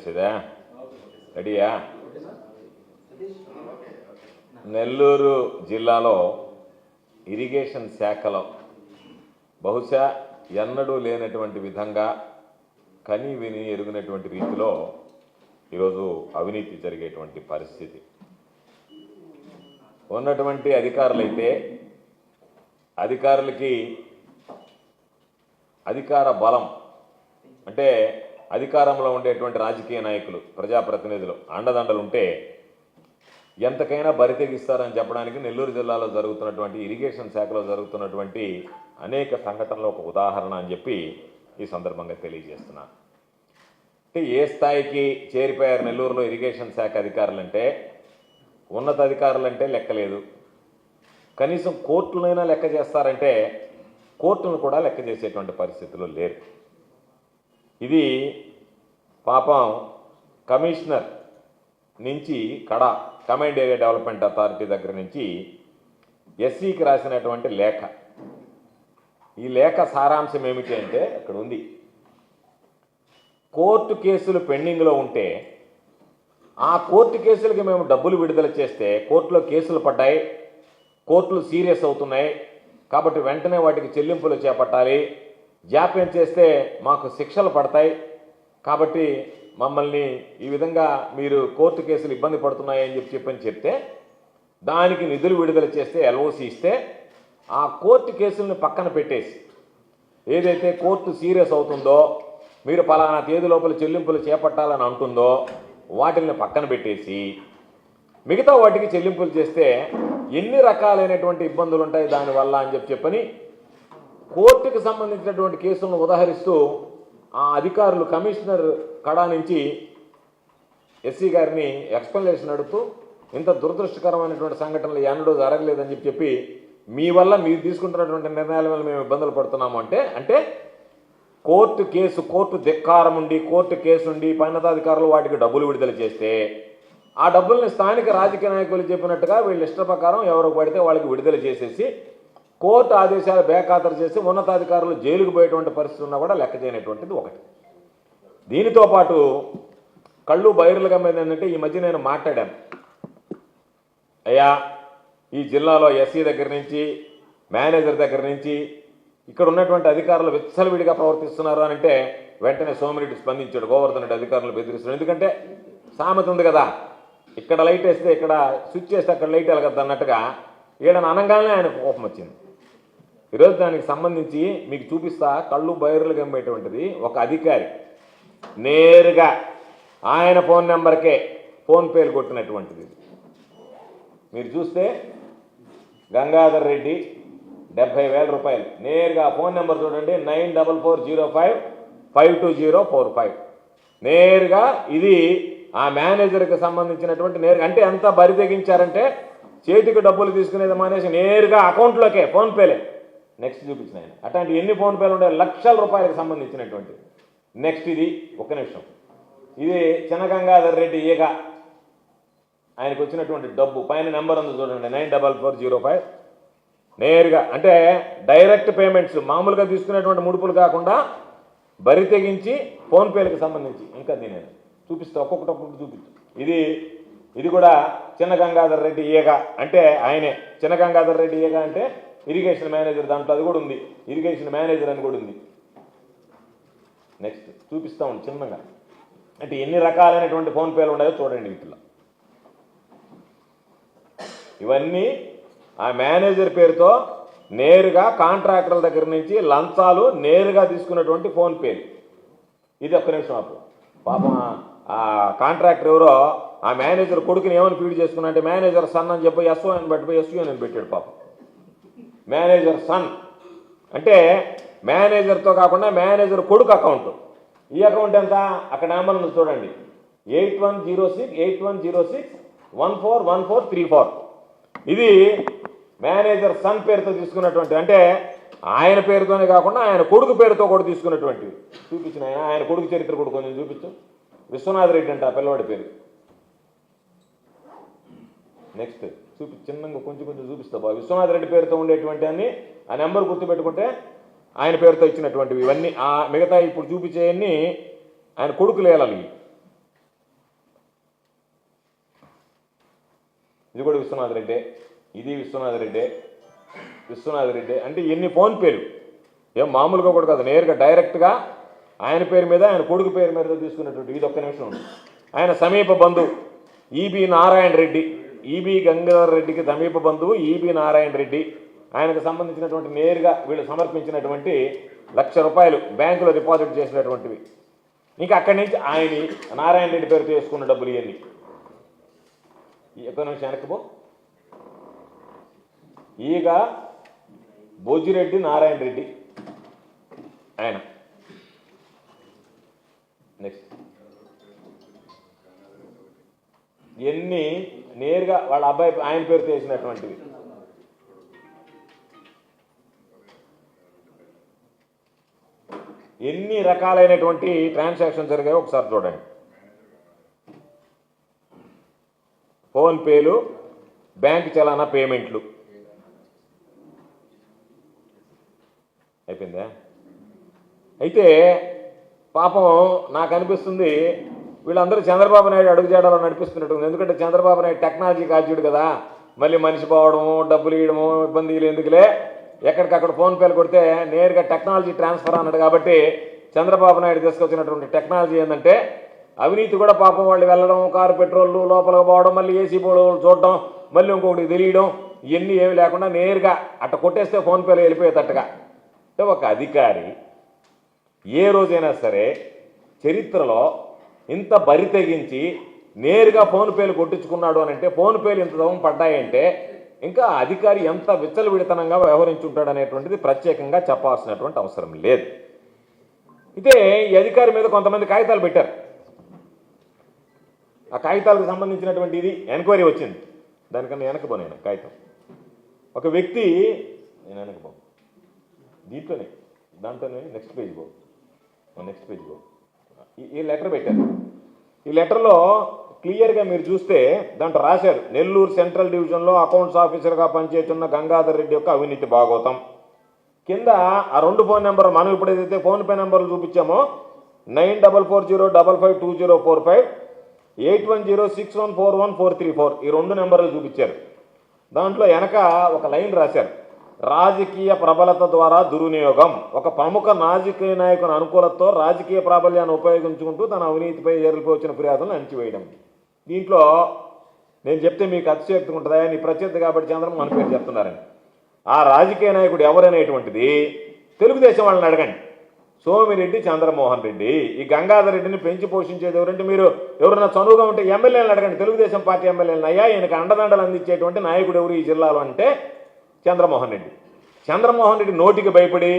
చేసేదా? రెడీయా? నెల్లూరు జిల్లాలో ఇరిగేషన్ శాఖలో బహుశా ఎన్నడూ లేనటువంటి విధంగా కని విని ఎరుగినటువంటి రీతిలో ఈరోజు అవినీతి జరిగేటువంటి పరిస్థితి. ఉన్నటువంటి అధికారులైతే అధికారులకి అధికార బలం అంటే అధికారంలో ఉండేటువంటి రాజకీయ నాయకులు, ప్రజాప్రతినిధులు అండదండలు ఉంటే ఎంతకైనా బరితెగిస్తారని చెప్పడానికి నెల్లూరు జిల్లాలో జరుగుతున్నటువంటి ఇరిగేషన్ శాఖలో జరుగుతున్నటువంటి అనేక సంఘటనలు ఒక ఉదాహరణ అని చెప్పి ఈ సందర్భంగా తెలియజేస్తున్నాను. అంటే ఏ స్థాయికి చేరిపోయారు నెల్లూరులో ఇరిగేషన్ శాఖ అధికారులంటే, ఉన్నత అధికారులంటే లెక్కలేదు. కనీసం కోర్టులైనా లెక్క చేస్తారంటే కోర్టును కూడా లెక్క చేసేటువంటి పరిస్థితులు లేరు. ఇది పాపం కమిషనర్ నుంచి కమాండ్ ఏరియా డెవలప్మెంట్ అథారిటీ దగ్గర నుంచి ఎస్సీకి రాసినటువంటి లేఖ. ఈ లేఖ సారాంశం ఏమిటి అంటే అక్కడ ఉంది, కోర్టు కేసులు పెండింగ్లో ఉంటే ఆ కోర్టు కేసులకి మేము డబ్బులు విడుదల చేస్తే కోర్టులో కేసులు పడ్డాయి, కోర్టులు సీరియస్ అవుతున్నాయి కాబట్టి వెంటనే వాటికి చెల్లింపులు చేపట్టాలి, జాప్యం చేస్తే మాకు శిక్షలు పడతాయి కాబట్టి మమ్మల్ని ఈ విధంగా మీరు కోర్టు కేసులు ఇబ్బంది పడుతున్నాయి అని చెప్పని చెప్తే దానికి నిధులు విడుదల చేస్తే ఎల్ఓసి ఇస్తే ఆ కోర్టు కేసులను పక్కన పెట్టేసి ఏదైతే కోర్టు సీరియస్ అవుతుందో మీరు పలానా తేదీ లోపల చెల్లింపులు చేపట్టాలని అంటుందో వాటిని పక్కన పెట్టేసి మిగతా వాటికి చెల్లింపులు చేస్తే ఎన్ని రకాలైనటువంటి ఇబ్బందులు ఉంటాయి దానివల్ల అని చెప్పని కోర్టుకు సంబంధించినటువంటి కేసులను ఉదాహరిస్తూ ఆ అధికారులు కమిషనర్ కడా నుంచి ఎస్సీ గారిని ఎక్స్ప్లెనేషన్ అడుగుతూ ఇంత దురదృష్టకరమైనటువంటి సంఘటనలు ఎన్నడూ జరగలేదని చెప్పి మీ వల్ల మీరు తీసుకుంటున్నటువంటి నిర్ణయాల వల్ల మేము ఇబ్బందులు పడుతున్నాము అంటే కోర్టు ధిక్కారం ఉండి కోర్టు కేసు ఉండి పైనతాధికారులు వాటికి డబ్బులు విడుదల చేస్తే ఆ డబ్బుల్ని స్థానిక రాజకీయ నాయకులు చెప్పినట్టుగా వీళ్ళ ఇష్ట ప్రకారం ఎవరికి పడితే వాళ్ళకి విడుదల చేసేసి కోర్టు ఆదేశాలు బేఖాతరు చేసి ఉన్నతాధికారులు జైలుకు పోయేటువంటి పరిస్థితి ఉన్నా కూడా లెక్క చేయనటువంటిది ఒకటి. దీనితో పాటు కళ్ళు బైర్లుగా ఏంటంటే ఈ మధ్య నేను మాట్లాడాను, అయ్యా ఈ జిల్లాలో ఎస్సీ దగ్గర నుంచి మేనేజర్ దగ్గర నుంచి ఇక్కడ ఉన్నటువంటి అధికారులు విచ్చలవిడిగా ప్రవర్తిస్తున్నారు అని అంటే వెంటనే సోమిరెడ్డి స్పందించాడు, గోవర్ధన్ రెడ్డి అధికారులు బెదిరిస్తున్నాడు. ఎందుకంటే సామెత ఉంది కదా, ఇక్కడ లైట్ వేస్తే ఇక్కడ స్విచ్ చేస్తే అక్కడ లైట్ వెలగద్దు అన్నట్టుగా ఈడని అనగానే ఆయన కోపం వచ్చింది. ఈరోజు దానికి సంబంధించి మీకు చూపిస్తా, కళ్ళు బైర్లు గమ్మేటువంటిది ఒక అధికారి నేరుగా ఆయన ఫోన్ నెంబర్కే ఫోన్పేలు కొట్టినటువంటిది. మీరు చూస్తే గంగాధర్ రెడ్డి 70,000 రూపాయలు నేరుగా ఫోన్ నెంబర్ చూడండి, 9440552045 నేరుగా ఇది ఆ మేనేజర్కి సంబంధించినటువంటి నేరుగా. అంటే ఎంత బరి తెగించారంటే చేతికి డబ్బులు తీసుకునేది మానేసి నేరుగా అకౌంట్లోకే ఫోన్పేలే. నెక్స్ట్ చూపించిన ఆయన అట్లాంటి ఎన్ని ఫోన్పేలు ఉండే లక్షల రూపాయలకు సంబంధించినటువంటి. నెక్స్ట్ ఇది ఒక్క నిమిషం, ఇది చినగంగాధర్ రెడ్డి ఈగ ఆయనకు వచ్చినటువంటి డబ్బు పైన నెంబర్ ఉంది చూడండి, 944055 నేరుగా. అంటే డైరెక్ట్ పేమెంట్స్ మామూలుగా తీసుకునేటువంటి ముడుపులు కాకుండా బరి తెగించి ఫోన్పేలకు సంబంధించి. ఇంకా దీని చూపిస్తా, ఒక్కొక్కటి చూపిస్తూ. ఇది కూడా చిన్న గంగాధర్ రెడ్డి ఈగ అంటే ఆయనే. చిన్న గంగాధర్ రెడ్డి ఈగ అంటే ఇరిగేషన్ మేనేజర్, దాంట్లో అది కూడా ఉంది, ఇరిగేషన్ మేనేజర్ అని కూడా ఉంది. నెక్స్ట్ చూపిస్తా ఉండి చిన్నగా, అంటే ఎన్ని రకాలైనటువంటి ఫోన్పేలు ఉన్నాయో చూడండి వీటిలో. ఇవన్నీ ఆ మేనేజర్ పేరుతో నేరుగా కాంట్రాక్టర్ల దగ్గర నుంచి లంచాలు నేరుగా తీసుకున్నటువంటి ఫోన్పేలు. ఇది ఒక్క నిమిషం అప్పుడు పాపం ఆ కాంట్రాక్టర్ ఎవరో ఆ మేనేజర్ కొడుకుని ఏమని ఫీడ్ చేసుకున్నా అంటే మేనేజర్ సన్ అని చెప్పి ఎస్ఓ అని పట్టిపోయి ఎస్యూ అని పెట్టాడు పాపం. మేనేజర్ సన్ అంటే మేనేజర్తో కాకుండా మేనేజర్ కొడుకు అకౌంట్. ఈ అకౌంట్ ఎంత అక్కడ నెంబర్ ఉంది చూడండి, 8106141434. ఇది మేనేజర్ సన్ పేరుతో తీసుకున్నటువంటి, అంటే ఆయన పేరుతోనే కాకుండా ఆయన కొడుకు పేరుతో కూడా తీసుకున్నటువంటివి. చూపించిన ఆయన కొడుకు చరిత్ర కూడా కొంచెం చూపించు. విశ్వనాథ్ రెడ్డి అంట ఆ పిల్లవాడి పేరు. నెక్స్ట్ చిన్నగా కొంచెం చూపిస్తా బాబు. విశ్వనాథ్ రెడ్డి పేరుతో ఉండేటువంటి అన్ని ఆ నెంబర్ గుర్తుపెట్టుకుంటే ఆయన పేరుతో ఇచ్చినటువంటివి ఇవన్నీ. ఆ మిగతా ఇప్పుడు చూపించేవన్నీ ఆయన కొడుకులు వేయాలి. ఇది కూడా విశ్వనాథ్ రెడ్డి, ఇది విశ్వనాథ్ రెడ్డి, విశ్వనాథ్ రెడ్డి అంటే ఎన్ని ఫోన్పేలు, ఏం మామూలుగా కూడా కాదు, నేరుగా డైరెక్ట్గా ఆయన పేరు మీద ఆయన కొడుకు పేరు మీద తీసుకున్నటువంటి. ఇది ఒక్క నిమిషం ఉంది. ఆయన సమీప బంధువు ఈబి నారాయణ రెడ్డి, ఈబి గంగాధర్ రెడ్డికి సమీప బంధువు ఈబి నారాయణ రెడ్డి, ఆయనకు సంబంధించినటువంటి నేరుగా వీళ్ళు సమర్పించినటువంటి ₹1,00,000 బ్యాంకులో డిపాజిట్ చేసినటువంటివి. ఇంకా అక్కడి నుంచి ఆయన నారాయణ రెడ్డి పేరుతో వేసుకున్న డబ్బులు ఇవన్నీ. ఎక్కడి నుంచి వెనక్కిపో. ఈగ బొజ్జిరెడ్డి నారాయణ రెడ్డి ఆయన. నెక్స్ట్ ఇవన్నీ నేరుగా వాళ్ళ అబ్బాయి ఆయన పేరుతో వేసినటువంటివి. ఎన్ని రకాలైనటువంటి ట్రాన్సాక్షన్ జరిగాయో ఒకసారి చూడండి. ఫోన్పేలు, బ్యాంక్ చలానా పేమెంట్లు. అయిపోయిందా? అయితే పాపం నాకు అనిపిస్తుంది వీళ్ళందరూ చంద్రబాబు నాయుడు అడుగుజాడలో నడిపిస్తున్నట్టు. ఎందుకంటే చంద్రబాబు నాయుడు టెక్నాలజీ కాల్చుడు కదా, మళ్ళీ మనిషి పోవడము, డబ్బులు ఇవ్వడము, ఇబ్బందులు ఎందుకులే, ఎక్కడికక్కడ ఫోన్పేలు కొడితే నేరుగా టెక్నాలజీ ట్రాన్స్ఫర్ అన్నాడు. కాబట్టి చంద్రబాబు నాయుడు తీసుకొచ్చినటువంటి టెక్నాలజీ ఏంటంటే అవినీతి కూడా పాపం వాళ్ళు వెళ్ళడం, కారు పెట్రోళ్ళు లోపలికి పోవడం, మళ్ళీ ఏసీ బోర్డు చూడడం, మళ్ళీ ఇంకొకటి తెలియడం, ఇవన్నీ ఏమి లేకుండా నేరుగా అట్ట కొట్టేస్తే ఫోన్పేలు వెళ్ళిపోయేటట్టుగా. అంటే ఒక అధికారి ఏ రోజైనా సరే చరిత్రలో ఇంత బరి తెగించి నేరుగా ఫోన్పేలు కొట్టించుకున్నాడు అని అంటే, ఫోన్పేలు ఇంత దవం పడ్డాయంటే ఇంకా అధికారి ఎంత విచ్చలవిడితనంగా వ్యవహరించుంటాడు అనేటువంటిది ప్రత్యేకంగా చెప్పాల్సినటువంటి అవసరం లేదు. అయితే ఈ అధికారి మీద కొంతమంది కాగితాలు పెట్టారు. ఆ కాగితాలకు సంబంధించినటువంటి ఇది ఎంక్వైరీ వచ్చింది. దానికన్నా వెనకపో నేను కాగితం. ఒక వ్యక్తి, నేను వెనకపో, దీంట్లోనే దాంట్లోనే నెక్స్ట్ పేజ్ పో, నెక్స్ట్ పేజ్ పో, ఈ లెటర్ పెట్టారు. ఈ లెటర్లో క్లియర్గా మీరు చూస్తే దాంట్లో రాశారు, నెల్లూరు సెంట్రల్ డివిజన్లో అకౌంట్స్ ఆఫీసర్గా పనిచేస్తున్న గంగాధర్ రెడ్డి యొక్క అవినీతి భాగోతం. కింద ఆ 2 ఫోన్ నెంబర్లు మనం ఇప్పుడు ఏదైతే ఫోన్పే నెంబర్లు చూపించామో 9440552045, 8106141434, ఈ 2 నెంబర్లు చూపించారు. దాంట్లో వెనక ఒక లైన్ రాశారు, రాజకీయ ప్రబలత ద్వారా దుర్వినియోగం. ఒక ప్రముఖ రాజకీయ నాయకుని అనుకూలతతో రాజకీయ ప్రాబల్యాన్ని ఉపయోగించుకుంటూ తన అవినీతిపై జరిపి వచ్చిన ఫిర్యాదులను అణచివేయడం. దీంట్లో నేను చెప్తే మీకు అతిశయోక్తి ఉంటుందా, నీ ప్రత్యర్థి కాబట్టి చంద్రబాబు మన పేరు చెప్తున్నారని. ఆ రాజకీయ నాయకుడు ఎవరనేటువంటిది తెలుగుదేశం వాళ్ళని అడగండి. సోమిరెడ్డి చంద్రమోహన్ రెడ్డి. ఈ గంగాధర్ రెడ్డిని పెంచి పోషించేది ఎవరంటే, మీరు ఎవరైనా చనువుగా ఉంటే ఎమ్మెల్యేలను అడగండి, తెలుగుదేశం పార్టీ ఎమ్మెల్యేలను. అయ్యా ఈయనకు అండదండలు అందించేటువంటి నాయకుడు ఎవరు ఈ జిల్లాలో అంటే చంద్రమోహన్ రెడ్డి. చంద్రమోహన్ రెడ్డి నోటికి భయపడి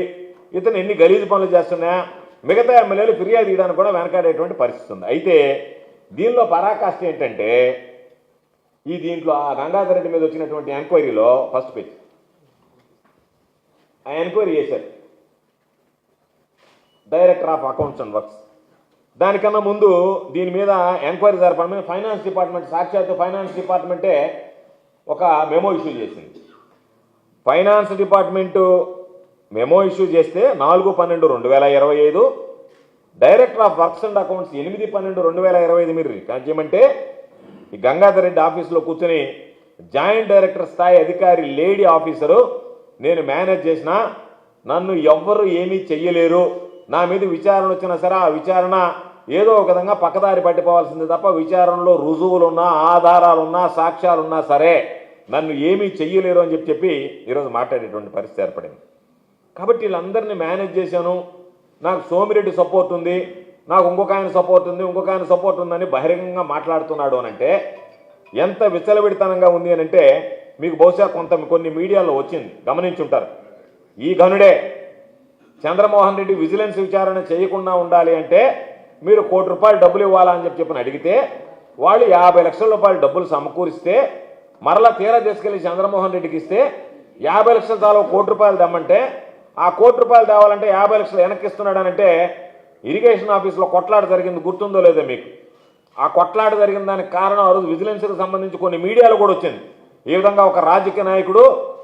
ఇతను ఎన్ని గలీజు పనులు చేస్తున్నా మిగతా ఎమ్మెల్యేలు ఫిర్యాదు ఇవ్వడానికి కూడా వెనకాడేటువంటి పరిస్థితి ఉంది. అయితే దీనిలో పరాకాష్ట ఏంటంటే, దీంట్లో ఆ గంగాధర్ రెడ్డి మీద వచ్చినటువంటి ఎంక్వైరీలో ఫస్ట్ పేజ్ ఆ ఎంక్వైరీ చేశారు director of accounts and works. దానికన్నా ముందు దీని మీద ఎంక్వైరీ జరపడమని ఫైనాన్స్ డిపార్ట్మెంట్, సాక్షాత్తు ఫైనాన్స్ డిపార్ట్మెంటే ఒక మెమో ఇష్యూ చేసింది. ఫైనాన్స్ డిపార్ట్మెంటు మెమో ఇష్యూ చేస్తే 4/12/2025, director of works and accounts 8/12/2025 మీరు రికార్డ్ చేయమంటే ఈ గంగాధర్ రెడ్డి ఆఫీసులో కూర్చొని జాయింట్ డైరెక్టర్ స్థాయి అధికారి లేడీ ఆఫీసరు, నేను మేనేజ్ చేసినా నన్ను ఎవ్వరు ఏమీ చెయ్యలేరు, నా మీద విచారణ వచ్చినా సరే ఆ విచారణ ఏదో ఒక విధంగా పక్కదారి పట్టిపోవాల్సింది తప్ప విచారణలో రుజువులున్నా ఆధారాలున్నా సాక్ష్యాలున్నా సరే నన్ను ఏమీ చెయ్యలేరు అని చెప్పి ఈరోజు మాట్లాడేటువంటి పరిస్థితి ఏర్పడింది. కాబట్టి వీళ్ళందరినీ మేనేజ్ చేశాను, నాకు సోమిరెడ్డి సపోర్ట్ ఉంది, నాకు ఇంకొక ఆయన సపోర్ట్ ఉంది, ఇంకొక ఆయన సపోర్ట్ ఉందని బహిరంగంగా మాట్లాడుతున్నాడు అని అంటే ఎంత విచ్చలవిడితనంగా ఉంది అని అంటే మీకు బహుశా కొన్ని మీడియాలో వచ్చింది, గమనించుంటారు. ఈ ఘనుడే చంద్రమోహన్ రెడ్డి విజిలెన్స్ విచారణ చేయకుండా ఉండాలి అంటే మీరు ₹1,00,000 డబ్బులు ఇవ్వాలని చెప్పి అడిగితే వాళ్ళు ₹50 లక్షల డబ్బులు సమకూరిస్తే మరలా తీరా తీసుకెళ్ళి చంద్రమోహన్ రెడ్డికి ఇస్తే 50 లక్షలు చాలు ₹1,00,000 తెమ్మంటే ఆ ₹1,00,000 తేవాలంటే 50 లక్షలు వెనక్కి ఇస్తున్నాడనంటే ఇరిగేషన్ ఆఫీసులో కొట్లాట జరిగింది, గుర్తుందో లేదో మీకు. ఆ కొట్లాట జరిగిన దానికి కారణం ఆ రోజు విజిలెన్స్కి సంబంధించి కొన్ని మీడియాలో కూడా వచ్చింది. ఈ విధంగా ఒక రాజకీయ నాయకుడు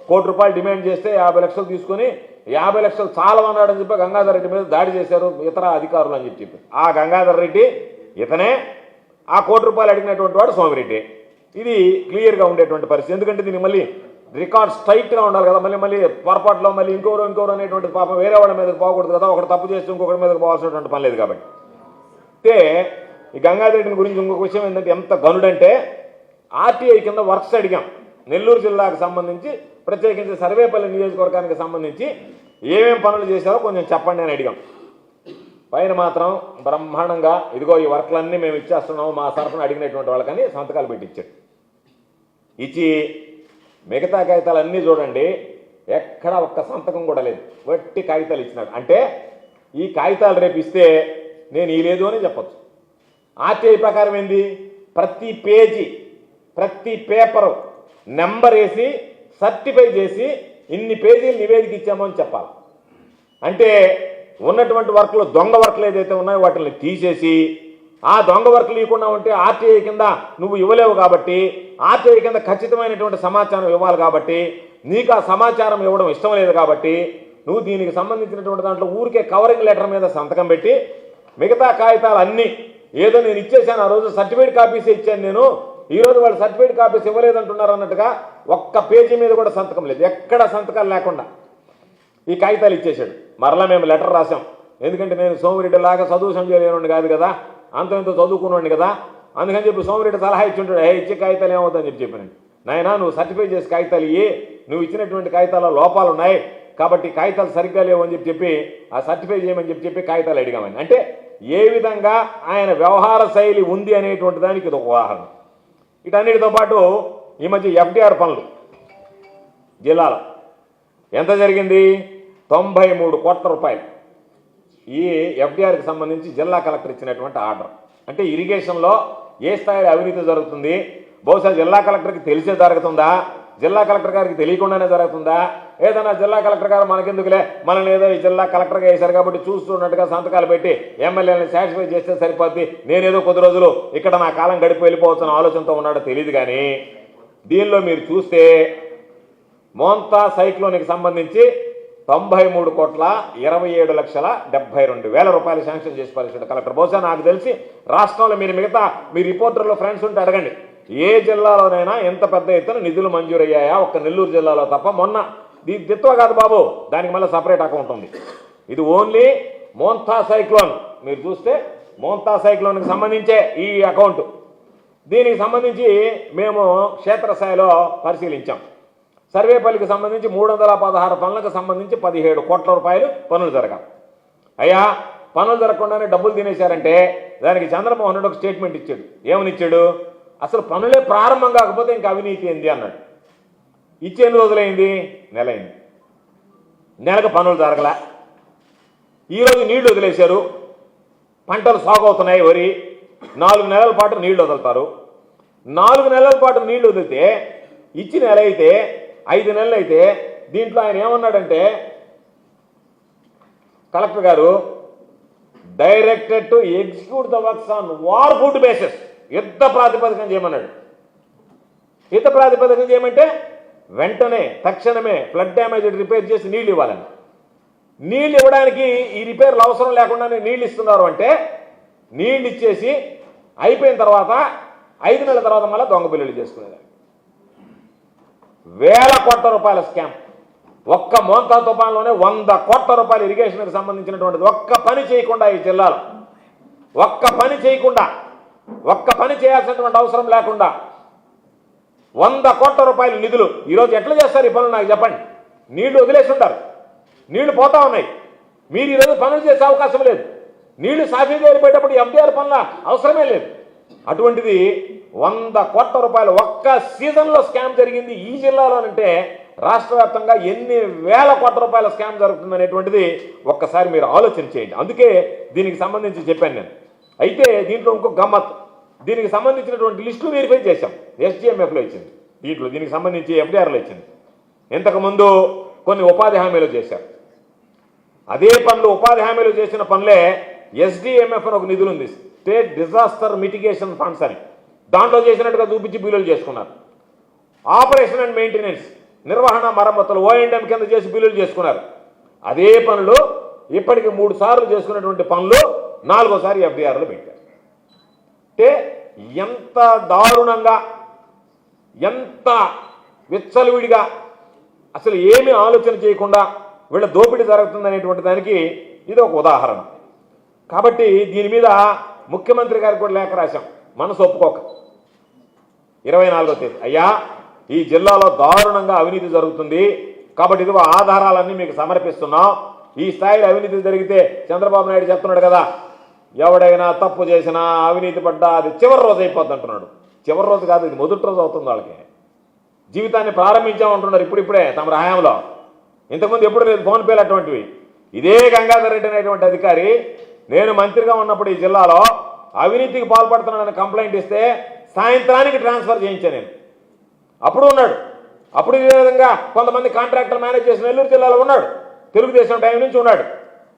₹1,00,000 డిమాండ్ చేస్తే 50 లక్షలు తీసుకొని 50 లక్షలు చాలవన్నాడని చెప్పి గంగాధర్ రెడ్డి మీద దాడి చేశారు ఇతర అధికారులు అని చెప్పి. ఆ గంగాధర్ రెడ్డి ఇతనే, ఆ ₹1,00,000 అడిగినటువంటి వాడు సోమిరెడ్డి. ఇది క్లియర్గా ఉండేటువంటి పరిస్థితి. ఎందుకంటే దీనికి మళ్ళీ రికార్డ్ స్ట్రైట్గా ఉండాలి కదా, మళ్ళీ పొరపాటులో మళ్ళీ ఇంకోరు అనేటువంటి పాపం వేరే వాళ్ళ మీదకి పోకూడదు కదా, ఒకటి తప్పు చేస్తే ఇంకొకటి మీదకి పోవాల్సినటువంటి పని లేదు. కాబట్టి అయితే ఈ గంగాధరెడ్డిని గురించి ఇంకొక విషయం ఏంటంటే ఎంత గనుడంటే ఆర్టీఐ కింద వర్క్స్ అడిగాం. నెల్లూరు జిల్లాకు సంబంధించి ప్రత్యేకించి సర్వేపల్లి నియోజకవర్గానికి సంబంధించి ఏమేం పనులు చేశారో కొంచెం చెప్పండి అని అడిగాం. పైన మాత్రం బ్రహ్మాండంగా ఇదిగో ఈ వర్క్లన్నీ మేము ఇచ్చేస్తున్నాము మా తరఫున అడిగినటువంటి వాళ్ళకని సంతకాలు పెట్టి ఇచ్చాడు. ఇచ్చి మిగతా కాగితాలు అన్నీ చూడండి, ఎక్కడ ఒక్క సంతకం కూడా లేదు, వట్టి కాగితాలు ఇచ్చినాడు. అంటే ఈ కాగితాలు రేపు ఇస్తే నేను ఈ లేదు అని చెప్పచ్చు. ఆర్టీఐ ప్రకారం ఏంది, ప్రతి పేజీ ప్రతి పేపరు నెంబర్ వేసి సర్టిఫై చేసి ఇన్ని పేజీలు నివేదిక ఇచ్చామని చెప్పాలి. అంటే ఉన్నటువంటి వర్క్లు దొంగ వర్క్లు ఏదైతే ఉన్నాయో వాటిని తీసేసి ఆ దొంగ వర్క్లు ఇవ్వకుండా ఉంటే ఆర్టీఐ కింద నువ్వు ఇవ్వలేవు కాబట్టి ఆర్టీఐ కింద ఖచ్చితమైనటువంటి సమాచారం ఇవ్వాలి కాబట్టి నీకు ఆ సమాచారం ఇవ్వడం ఇష్టం లేదు కాబట్టి నువ్వు దీనికి సంబంధించినటువంటి దాంట్లో ఊరికే కవరింగ్ లెటర్ మీద సంతకం పెట్టి మిగతా కాగితాలు అన్నీ ఏదో నేను ఇచ్చేసాను, ఆ రోజు సర్టిఫికేట్ కాపీస్ ఇచ్చాను, నేను ఈరోజు వాళ్ళు సర్టిఫికేట్ కాపీస్ ఇవ్వలేదంటున్నారు అన్నట్టుగా ఒక్క పేజీ మీద కూడా సంతకం లేదు, ఎక్కడ సంతకాలు లేకుండా ఈ కాగితాలు ఇచ్చేశాడు. మరలా మేము లెటర్ రాసాం, ఎందుకంటే నేను సోమిరెడ్డి లాగా చదువు సంజయలేనుండి కాదు కదా, అంత చదువుకున్నాండి కదా, అందుకని చెప్పి సోమిరెడ్డి సలహా ఇచ్చింటాడు, ఇచ్చే కాగితాలు ఏమవుతుందని చెప్పాను. నాయన నువ్వు సర్టిఫై చేసి కాగితాలు ఇయ్యి, నువ్వు ఇచ్చినటువంటి కాగితాల్లో లోపాలు ఉన్నాయి కాబట్టి కాగితాలు సరిగ్గా లేవు అని చెప్పి ఆ సర్టిఫై చేయమని చెప్పి కాగితాలు అడిగామని. అంటే ఏ విధంగా ఆయన వ్యవహార శైలి ఉంది అనేటువంటి దానికి ఇది ఒక ఉదాహరణ. వీటన్నిటితో పాటు ఈ మధ్య ఎఫ్డిఆర్ పనులు జిల్లాలో ఎంత జరిగింది, 93 కోట్ల రూపాయలు. ఈ ఎఫ్డిఆర్కి సంబంధించి జిల్లా కలెక్టర్ ఇచ్చినటువంటి ఆర్డర్. అంటే ఇరిగేషన్లో ఏ స్థాయిలో అవినీతి జరుగుతుంది, బహుశా జిల్లా కలెక్టర్కి తెలిసే జరుగుతుందా, జిల్లా కలెక్టర్ గారికి తెలియకుండానే జరుగుతుందా, ఏదైనా జిల్లా కలెక్టర్ గారు మనకెందుకులే మనల్ని ఏదో ఈ జిల్లా కలెక్టర్గా వేశారు కాబట్టి చూస్తున్నట్టుగా సంతకాలు పెట్టి ఎమ్మెల్యేలను సాటిస్ఫై చేస్తే సరిపోద్ది, నేనేదో కొద్ది రోజులు ఇక్కడ నా కాలం గడిపి వెళ్ళిపోవచ్చిన ఆలోచనతో ఉన్నాడో తెలియదు. కానీ దీనిలో మీరు చూస్తే మోంతా సైక్లోన్కి సంబంధించి 93,27,72,000 రూపాయలు శాంక్షన్ చేసి పరిస్థితి కలెక్టర్. బహుశా నాకు తెలిసి రాష్ట్రంలో మిగతా మీ రిపోర్టర్లో ఫ్రెండ్స్ ఉంటే అడగండి, ఏ జిల్లాలోనైనా ఎంత పెద్ద ఎత్తున నిధులు మంజూరయ్యాయా, ఒక్క నెల్లూరు జిల్లాలో తప్ప. మొన్న దిత్వ కాదు బాబు, దానికి మళ్ళీ సపరేట్ అకౌంట్ ఉంది. ఇది ఓన్లీ మోంతా సైక్లోన్. మీరు చూస్తే మోంతా సైక్లోన్కి సంబంధించే ఈ అకౌంట్. దీనికి సంబంధించి మేము క్షేత్రస్థాయిలో పరిశీలించాం. సర్వేపల్లికి సంబంధించి 316 పనులకు సంబంధించి 17 కోట్ల రూపాయలు పనులు జరగాలి. అయ్యా పనులు జరగకుండానే డబ్బులు తినేశారంటే దానికి చంద్రమోహన్ రెడ్డి ఒక స్టేట్మెంట్ ఇచ్చాడు. ఏమని ఇచ్చాడు, అసలు పనులే ప్రారంభం కాకపోతే ఇంకా అవినీతి ఏంది అన్నాడు. ఇచ్చి ఎన్ని రోజులైంది, నెల అయింది, నెలకు పనులు జరగలే. ఈరోజు నీళ్లు వదిలేశారు, పంటలు సాగవుతున్నాయి, వరి 4 నెలల పాటు నీళ్లు వదులుతారు. 4 నెలల పాటు నీళ్లు వదిలితే ఇచ్చి నెల అయితే 5 నెలలు అయితే దీంట్లో ఆయన ఏమన్నాడంటే కలెక్టర్ గారు directed to execute the works on war food basis, యుద్ధ ప్రాతిపదికన చేయమన్నాడు. యుద్ధ ప్రాతిపదికన చేయమంటే వెంటనే తక్షణమే ఫ్లడ్ డ్యామేజ్ రిపేర్ చేసి నీళ్ళు ఇవ్వాలని. నీళ్ళు ఇవ్వడానికి ఈ రిపేర్లు అవసరం లేకుండానే నీళ్ళు ఇస్తున్నారు అంటే నీళ్ళు ఇచ్చేసి అయిపోయిన తర్వాత 5 నెలల తర్వాత మళ్ళీ దొంగ బిల్లులు చేసుకునేది. 1000 కోట్ల రూపాయల స్కామ్. ఒక్క మోంతా తుఫాన్లోనే 100 కోట్ల రూపాయలు ఇరిగేషన్కి సంబంధించినటువంటిది. ఒక్క పని చేయకుండా ఈ జిల్లాలో ఒక్క పని చేయకుండా, ఒక్క పని చేయాల్సినటువంటి అవసరం లేకుండా 100 కోట్ల రూపాయల నిధులు. ఈరోజు ఎట్లా చేస్తారు ఈ పనులు నాకు చెప్పండి. నీళ్లు వదిలేసి ఉంటారు, నీళ్లు పోతా ఉన్నాయి, మీరు ఈరోజు పనులు చేసే అవకాశం లేదు. నీళ్లు సాఫీ వెళ్ళిపోయేటప్పుడు ఎఫ్డిఆర్ పనుల అవసరమే లేదు. అటువంటిది 100 కోట్ల రూపాయలు ఒక్క సీజన్లో స్కామ్ జరిగింది ఈ జిల్లాలోనంటే రాష్ట్ర వ్యాప్తంగా ఎన్ని వేల కోట్ల రూపాయల స్కామ్ జరుగుతుంది అనేటువంటిది ఒక్కసారి మీరు ఆలోచన చేయండి. అందుకే దీనికి సంబంధించి చెప్పాను నేను. అయితే దీంట్లో ఇంకో గమ్మత్, దీనికి సంబంధించినటువంటి లిస్టులు వెరిఫై చేశాం. ఎస్డిఎంఎఫ్లో ఇచ్చింది, దీంట్లో దీనికి సంబంధించి ఎఫ్డిఆర్లో ఇచ్చింది. ఇంతకుముందు కొన్ని ఉపాధి హామీలు చేశారు. అదే పనులు ఉపాధి హామీలు చేసిన పనులే ఎస్డిఎంఎఫ్ అని ఒక నిధులు ఉంది, స్టేట్ డిజాస్టర్ మిటిగేషన్ ఫండ్స్ అని. దాంట్లో చేసినట్టుగా చూపించి బిల్లులు చేసుకున్నారు. ఆపరేషన్ అండ్ మెయింటెనెన్స్, నిర్వహణ మరమ్మతులు ఓఎండ్ఎం కింద చేసి బిల్లులు చేసుకున్నారు. అదే పనులు ఇప్పటికి 3 సార్లు చేసుకున్నటువంటి పనులు 4వ సారి ఎఫ్డిఆర్లో పెట్టారు. అంటే ఎంత దారుణంగా ఎంత విచ్చలవిడిగా అసలు ఏమీ ఆలోచన చేయకుండా వీళ్ళ దోపిడీ జరుగుతుందనేటువంటి దానికి ఇది ఒక ఉదాహరణ. కాబట్టి దీని మీద ముఖ్యమంత్రి గారికి కూడా లేఖ రాశాం, మనసు ఒప్పుకోక. 24వ తేదీ, అయ్యా ఈ జిల్లాలో దారుణంగా అవినీతి జరుగుతుంది కాబట్టి ఇదిగో ఆధారాలన్నీ మీకు సమర్పిస్తున్నాం. ఈ స్థాయిలో అవినీతి జరిగితే చంద్రబాబు నాయుడు చెప్తున్నాడు కదా, ఎవడైనా తప్పు చేసినా అవినీతి పడ్డా అది చివరి రోజు అయిపోద్ది అంటున్నాడు. చివరి రోజు కాదు, ఇది మొదటి రోజు అవుతుంది. వాళ్ళకి జీవితాన్ని ప్రారంభించామంటున్నారు ఇప్పుడిప్పుడే తమ హయాంలో. ఇంతకుముందు ఎప్పుడు లేదు ఫోన్పేలు అటువంటివి. ఇదే గంగాధర్ రెడ్డి అనేటువంటి అధికారి నేను మంత్రిగా ఉన్నప్పుడు ఈ జిల్లాలో అవినీతికి పాల్పడుతున్నాడని కంప్లైంట్ ఇస్తే సాయంత్రానికి ట్రాన్స్ఫర్ చేయించాను నేను. అప్పుడు ఉన్నాడు. అప్పుడు ఇదే విధంగా కొంతమంది కాంట్రాక్టర్ మేనేజ్ చేసిన నెల్లూరు జిల్లాలో ఉన్నాడు. తెలుగుదేశం టైం నుంచి ఉన్నాడు.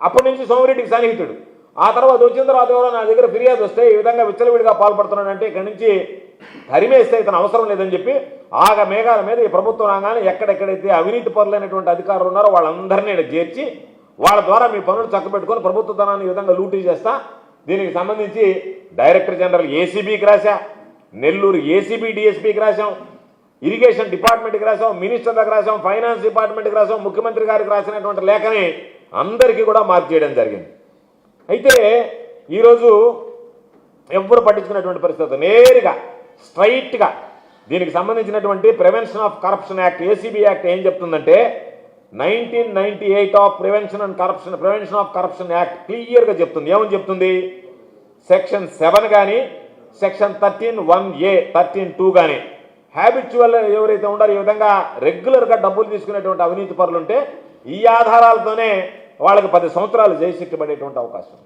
అప్పటి నుంచి సోమిరెడ్డికి సన్నిహితుడు. ఆ తర్వాత వచ్చిన తర్వాత ఎవరో నా దగ్గర ఫిర్యాదు వస్తే ఈ విధంగా విచ్చలవిడిగా పాల్పడుతున్నాడంటే ఇక్కడి నుంచి తరిమేస్తే ఇతను అవసరం లేదని చెప్పి ఆగ మేఘాల మీద ఈ ప్రభుత్వం రాగానే ఎక్కడెక్కడైతే అవినీతి పరులైనటువంటి అధికారులు ఉన్నారో వాళ్ళందరినీ చేర్చి వాళ్ళ ద్వారా మీ పనులు చక్కబెట్టుకొని ప్రభుత్వ ధనాన్ని ఈ విధంగా లూటీ చేస్తా. దీనికి సంబంధించి డైరెక్టర్ జనరల్ ఏసీబీకి రాశా, నెల్లూరు ఏసీబీ డిఎస్పీకి రాశాం, ఇరిగేషన్ డిపార్ట్మెంట్కి రాసాం, మినిస్టర్ దగ్గర రాసాం, ఫైనాన్స్ డిపార్ట్మెంట్కి రాసాం, ముఖ్యమంత్రి గారికి రాసినటువంటి లేఖని అందరికీ కూడా మార్క్ చేయడం జరిగింది. అయితే ఈరోజు ఎవ్వరు పట్టించుకున్నటువంటి పరిస్థితి నేరుగా స్ట్రైట్గా దీనికి సంబంధించినటువంటి prevention of corruption act ACB act ఏం చెప్తుందంటే 1998 of prevention of corruption act క్లియర్గా చెప్తుంది. ఏమని చెప్తుంది? సెక్షన్ 7 కానీ సెక్షన్ 13(1)(a), 13(2) కానీ హ్యాబిచువల్ ఎవరైతే ఉండారో ఈ విధంగా రెగ్యులర్గా డబ్బులు తీసుకునేటువంటి అవినీతి పరులుంటే ఈ ఆధారాలతోనే వాళ్ళకి 10 సంవత్సరాలు జైలు శిక్ష పడేటువంటి అవకాశం.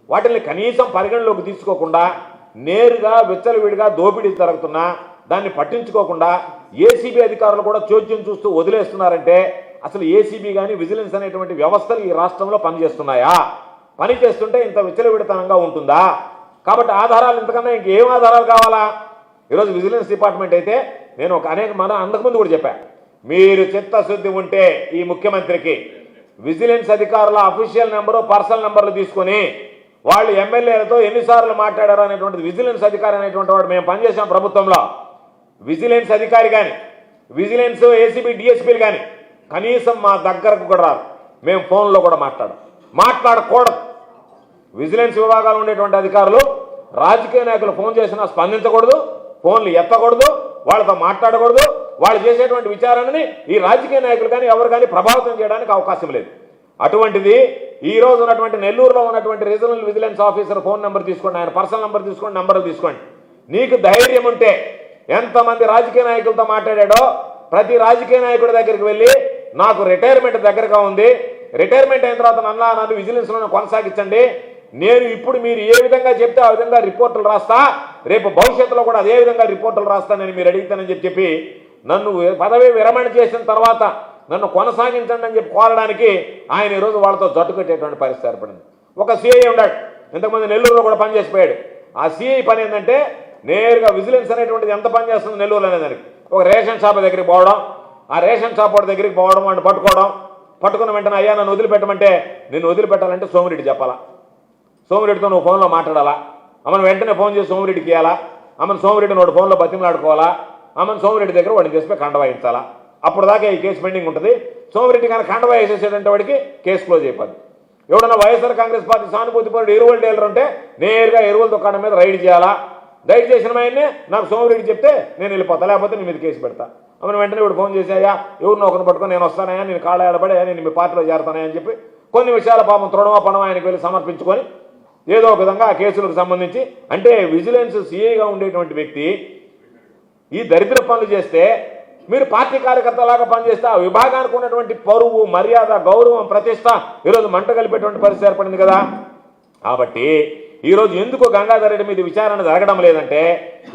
వాటిని కనీసం పరిగణలోకి తీసుకోకుండా నేరుగా విచ్చలవిడిగా దోపిడీ జరుగుతున్నా దాన్ని పట్టించుకోకుండా ఏసీబీ అధికారులు కూడా చోద్యం చూస్తూ వదిలేస్తున్నారంటే అసలు ఏసీబీ కానీ విజిలెన్స్ అనేటువంటి వ్యవస్థలు ఈ రాష్ట్రంలో పనిచేస్తున్నాయా? పనిచేస్తుంటే ఇంత విచ్చలవిడితనంగా ఉంటుందా? కాబట్టి ఆధారాలు ఇంతకన్నా ఇంకేం ఆధారాలు కావాలా? ఈరోజు విజిలెన్స్ డిపార్ట్మెంట్ అయితే నేను అంతకుముందు కూడా చెప్పాను, మీరు చిత్తశుద్ధి ఉంటే ఈ ముఖ్యమంత్రికి విజిలెన్స్ అధికారుల అఫీషియల్ నెంబరు పర్సనల్ నెంబర్లు తీసుకొని వాళ్ళు ఎమ్మెల్యేలతో ఎన్నిసార్లు మాట్లాడారు అనేటువంటిది విజిలెన్స్ అధికారి అనేటువంటి వాడు మేము పనిచేసాం ప్రభుత్వంలో. విజిలెన్స్ అధికారి కానీ విజిలెన్స్ ఏసీబీ డిఎస్పీలు కానీ కనీసం మా దగ్గరకు కూడా రారు. మేము ఫోన్లో కూడా మాట్లాడకూడదు. విజిలెన్స్ విభాగాలు ఉండేటువంటి అధికారులు రాజకీయ నాయకులు ఫోన్ చేసినా స్పందించకూడదు, ఫోన్లు ఎత్తకూడదు, వాళ్ళతో మాట్లాడకూడదు. వాళ్ళు చేసేటువంటి విచారణని ఈ రాజకీయ నాయకులు కానీ ఎవరు కానీ ప్రభావితం చేయడానికి అవకాశం లేదు. అటువంటిది ఈ రోజు ఉన్నటువంటి నెల్లూరులో ఉన్నటువంటి regional vigilance officer phone number తీసుకోండి, ఆయన పర్సనల్ నెంబర్ తీసుకోండి, నెంబర్లు తీసుకోండి. నీకు ధైర్యం ఉంటే ఎంతమంది రాజకీయ నాయకులతో మాట్లాడాడో ప్రతి రాజకీయ నాయకుడి దగ్గరికి వెళ్ళి నాకు రిటైర్మెంట్ దగ్గరగా ఉంది, రిటైర్మెంట్ అయిన తర్వాత నన్ను విజిలెన్స్లో కొనసాగించండి, నేను ఇప్పుడు మీరు ఏ విధంగా చెప్తే ఆ విధంగా రిపోర్టులు రాస్తా, రేపు భవిష్యత్తులో కూడా అదే విధంగా రిపోర్టులు రాస్తానని మీరు అడిగితానని చెప్పి నన్ను పదవి విరమణ చేసిన తర్వాత నన్ను కొనసాగించండి అని చెప్పి కోరడానికి ఆయన ఈరోజు వాళ్ళతో జట్టు కట్టేటువంటి పరిస్థితి ఏర్పడింది. ఒక సిఐ ఉన్నాడు, ఇంతకుముందు నెల్లూరులో కూడా పనిచేసిపోయాడు. ఆ సిఐ పని ఏంటంటే నేరుగా విజిలెన్స్ అనేటువంటిది ఎంత పని చేస్తుంది నెల్లూరు అనేదానికి ఒక రేషన్ షాప్ దగ్గరికి పోవడం, ఆ రేషన్ షాప్ వాడి దగ్గరికి పోవడం, వాడిని పట్టుకున్న వెంటనే అయ్యా నన్ను వదిలిపెట్టమంటే నిన్ను వదిలిపెట్టాలంటే సోమిరెడ్డి చెప్పాలా, సోమిరెడ్డితో నువ్వు ఫోన్లో మాట్లాడాలా, అమ్మను వెంటనే ఫోన్ చేసి సోమిరెడ్డికి ఇవ్వాలా, అమ్మను సోమిరెడ్డి నోడు ఫోన్లో బతిమలాడుకోవాలా, అమ్మను సోమిరెడ్డి దగ్గర వాడిని చేసిపోయి కండవాయించాలా. అప్పుడు దాకా ఈ కేసు పెండింగ్ ఉంటుంది. సోమిరెడ్డి కానీ కండవా వేసేసేటంటే వాడికి కేసు క్లోజ్ అయిపోద్ది. ఎవడన్నా వైఎస్ఆర్ కాంగ్రెస్ పార్టీ సానుభూతి పరుడు ఎరువులు డీలర్ ఉంటే నేరుగా ఎరువుల దుకాణం మీద రైడ్ చేయాలా, రైడ్ చేసిన ఆయన్ని నాకు సోమిరెడ్డి చెప్తే నేను వెళ్ళిపోతా, లేకపోతే నీ మీద కేసు పెడతా. అమ్మను వెంటనే ఇప్పుడు ఫోన్ చేసాయా ఎవరినో ఒకరిని పట్టుకొని నేను వస్తానయా, నేను కాళ్ళ ఏడబడి నేను మీ పార్టీలో చేరతానయా అని చెప్పి కొన్ని విషయాల పాపం తృణమా పణమా ఆయనకి వెళ్ళి సమర్పించుకొని ఏదో ఒక విధంగా ఆ కేసులకు సంబంధించి అంటే విజిలెన్స్ సిఐగా ఉండేటువంటి వ్యక్తి ఈ దరిద్ర పనులు చేస్తే మీరు పార్టీ కార్యకర్తలాగా పనిచేస్తే ఆ విభాగానికి ఉన్నటువంటి పరువు మర్యాద గౌరవం ప్రతిష్ట ఈరోజు మంట కలిపేటువంటి పరిస్థితి ఏర్పడింది కదా. కాబట్టి ఈరోజు ఎందుకు గంగాధర్ రెడ్డి మీద విచారణ జరగడం లేదంటే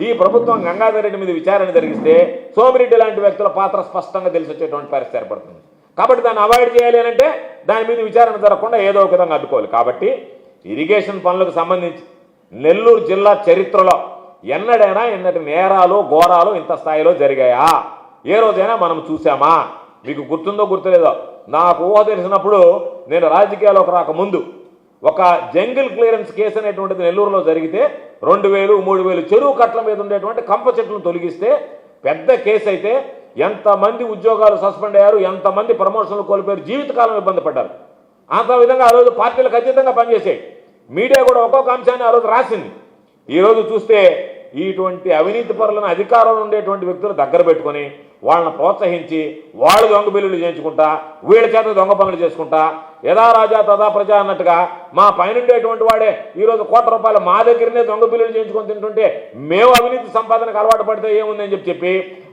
ఈ ప్రభుత్వం గంగాధర్ రెడ్డి మీద విచారణ జరిగిస్తే సోమిరెడ్డి లాంటి వ్యక్తుల పాత్ర స్పష్టంగా తెలిసి వచ్చేటువంటి పరిస్థితి ఏర్పడుతుంది. కాబట్టి దాన్ని అవాయిడ్ చేయాలి అంటే దాని మీద విచారణ జరగకుండా ఏదో ఒక విధంగా అడ్డుకోవాలి. కాబట్టి ఇరిగేషన్ పనులకు సంబంధించి నెల్లూరు జిల్లా చరిత్రలో ఎన్నడైనా ఎన్నటి నేరాలు ఘోరాలు ఇంత స్థాయిలో జరిగాయా? ఏ రోజైనా మనం చూసామా? మీకు గుర్తుందో గుర్తులేదో, నాకు ఊహ తెలిసినప్పుడు నేను రాజకీయాల్లోకి రాకముందు ఒక జంగిల్ క్లియరెన్స్ కేసు అనేటువంటిది నెల్లూరులో జరిగితే 2000, 3000 చెరువు కట్ల మీద ఉండేటువంటి కంప చెట్లను తొలగిస్తే పెద్ద కేసు అయితే ఎంతమంది ఉద్యోగాలు సస్పెండ్ అయ్యారు, ఎంతమంది ప్రమోషన్లు కోల్పోయారు, జీవితకాలం ఇబ్బంది పడ్డారు. అంత విధంగా ఆ రోజు పార్టీలకు అతీతంగా పనిచేసాయి. మీడియా కూడా ఒక్కొక్క అంశాన్ని ఆ రోజు రాసింది. ఈరోజు చూస్తే ఇటువంటి అవినీతి పరులను అధికారంలో ఉండేటువంటి వ్యక్తులు దగ్గర పెట్టుకొని వాళ్ళని ప్రోత్సహించి వాళ్ళు దొంగ బిల్లులు చేయించుకుంటా, వీళ్ళ చేత దొంగ పనులు చేసుకుంటా, యథా రాజా తదా ప్రజ అన్నట్టుగా మా పైన ఉండేటువంటి వాడే ఈరోజు ₹1,00,00,000 మా దగ్గరనే దొంగ బిల్లులు చేయించుకొని తింటుంటే మేము అవినీతి సంపాదనకు అలవాటు పడితే ఏముందని చెప్పి